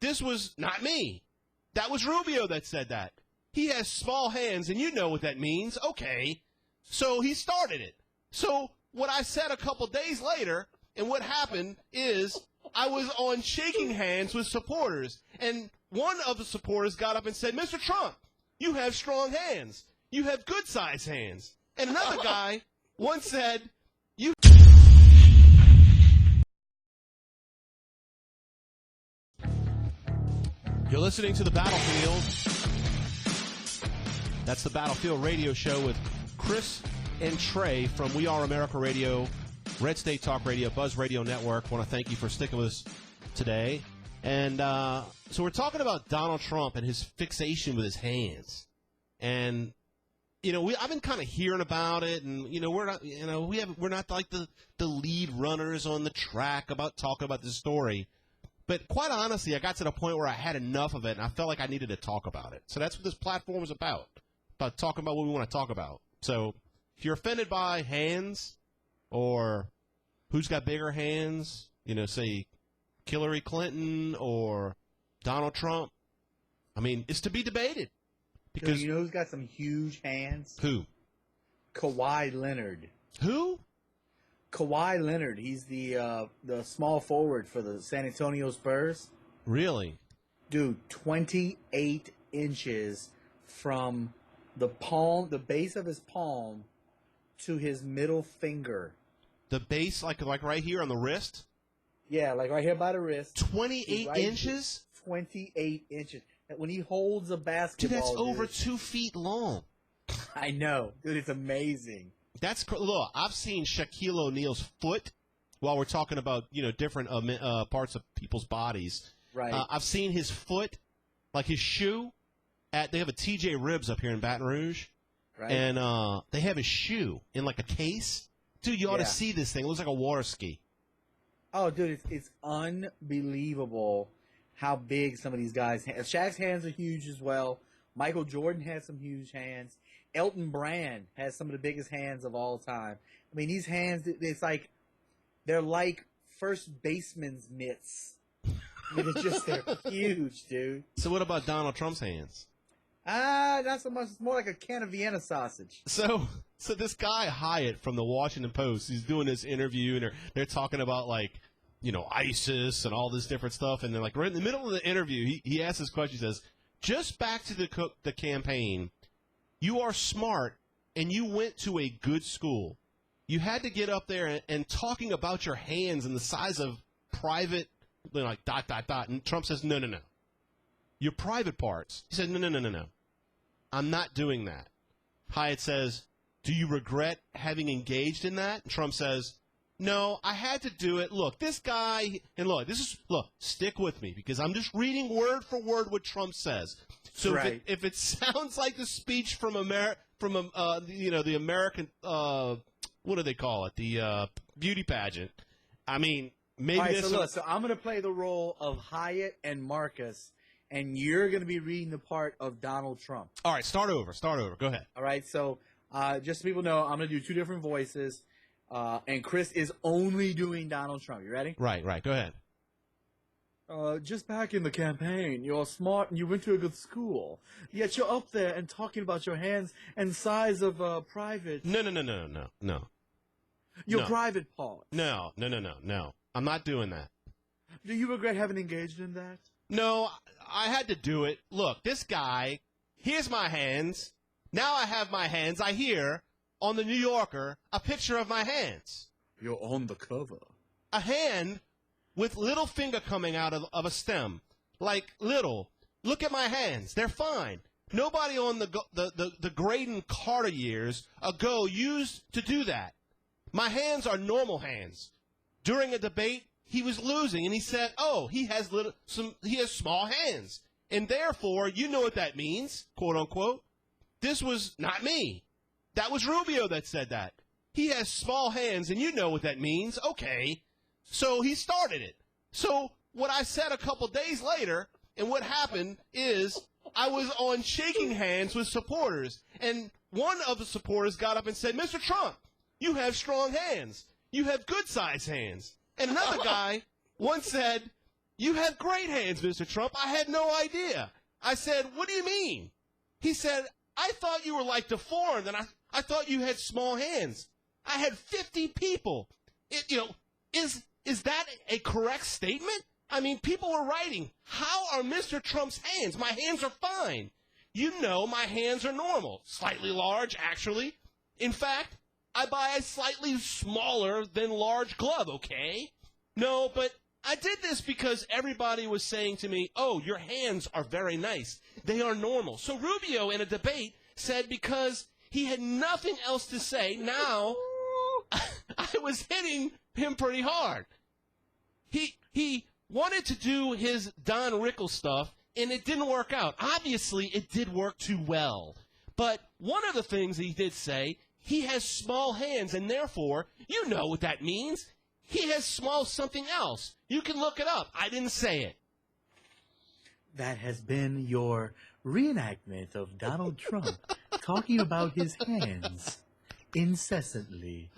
this was not me. That was Rubio that said that. He has small hands, and you know what that means. Okay. So he started it. So what I said a couple days later, and what happened is I was on shaking hands with supporters, and one of the supporters got up and said, Mr. Trump, you have strong hands. You have good-sized hands. And another guy once said, you... You're listening to The Battlefield. That's the Battlefield Radio Show with Chris and Trey from We Are America Radio, Red State Talk Radio, Buzz Radio Network. I want to thank you for sticking with us today. And so we're talking about Donald Trump and his fixation with his hands. And, you know, I've been kind of hearing about it, and, you know, we're not like the lead runners on the track about talking about this story. But quite honestly, I got to the point where I had enough of it, and I felt like I needed to talk about it. So that's what this platform is about talking about what we want to talk about. So if you're offended by hands or who's got bigger hands, you know, say Hillary Clinton or Donald Trump, I mean, it's to be debated. Because so you know who's got some huge hands? Who? Kawhi Leonard. Who? Kawhi Leonard. He's the small forward for the San Antonio Spurs. Really? Dude, 28 inches from the base of his palm to his middle finger. The base, like right here on the wrist? Yeah, like right here by the wrist. 28 inches? 28 inches. When he holds a basketball, dude, that's over 2 feet long. I know. Dude, it's amazing. Look, I've seen Shaquille O'Neal's foot while we're talking about, you know, different parts of people's bodies. Right. I've seen his foot, like his shoe. They have a TJ Ribs up here in Baton Rouge. Right. And they have his shoe in like a case. Dude, you ought to see this thing. It looks like a water ski. Oh, dude, it's unbelievable how big some of these guys' hands. Shaq's hands are huge as well. Michael Jordan has some huge hands. Elton Brand has some of the biggest hands of all time. I mean, these hands, it's like, they're like first baseman's mitts. I mean, they're huge, dude. So what about Donald Trump's hands? Not so much. It's more like a can of Vienna sausage. So this guy Hyatt from the Washington Post, he's doing this interview, and they're talking about, like, you know, ISIS and all this different stuff, and they're like, right in the middle of the interview, he asks this question. He says, just back to the campaign, you are smart, and you went to a good school. You had to get up there and talking about your hands and the size of private, like, ... And Trump says, no. Your private parts. He said, no. I'm not doing that. Hyatt says, do you regret having engaged in that? And Trump says, no, I had to do it. Look, this guy, and look, stick with me, because I'm just reading word for word what Trump says. So right. if it sounds like the speech from the American, what do they call it? The beauty pageant. I mean, maybe all right, this. So I'm going to play the role of Hyatt and Marcus, and you're going to be reading the part of Donald Trump. All right, start over. Go ahead. All right, so just so people know, I'm going to do two different voices, and Chris is only doing Donald Trump. You ready? Right. Go ahead. Just back in the campaign, you're smart and you went to a good school. Yet you're up there and talking about your hands and size of private. No. Your private parts. No. I'm not doing that. Do you regret having engaged in that? No, I had to do it. Look, this guy, here's my hands. Now I have my hands. I hear on the New Yorker a picture of my hands. You're on the cover. A hand with little finger coming out of a stem. Like little. Look at my hands. They're fine. Nobody on the Graydon Carter years ago used to do that. My hands are normal hands. During a debate, he was losing, and he said, "Oh, he has small hands, and therefore, you know what that means, quote unquote. This was not me. That was Rubio that said that. He has small hands, and you know what that means. Okay, so he started it. So what I said a couple days later, and what happened is I was on shaking hands with supporters, and one of the supporters got up and said, "Mr. Trump, you have strong hands. You have good-sized hands." And another guy once said, you have great hands, Mr. Trump. I had no idea. I said, what do you mean? He said, I thought you were like deformed, and I thought you had small hands. I had 50 people. Is that a correct statement? I mean, people were writing, how are Mr. Trump's hands? My hands are fine. You know my hands are normal. Slightly large, actually. In fact, I buy a slightly smaller than large glove, okay? No, but I did this because everybody was saying to me, oh, your hands are very nice. They are normal. So Rubio, in a debate, said because he had nothing else to say, now I was hitting him pretty hard. He wanted to do his Don Rickles stuff, and it didn't work out. Obviously, it did work too well. But one of the things he did say, he has small hands, and therefore, you know what that means. He has small something else. You can look it up. I didn't say it. That has been your reenactment of Donald Trump talking about his hands incessantly.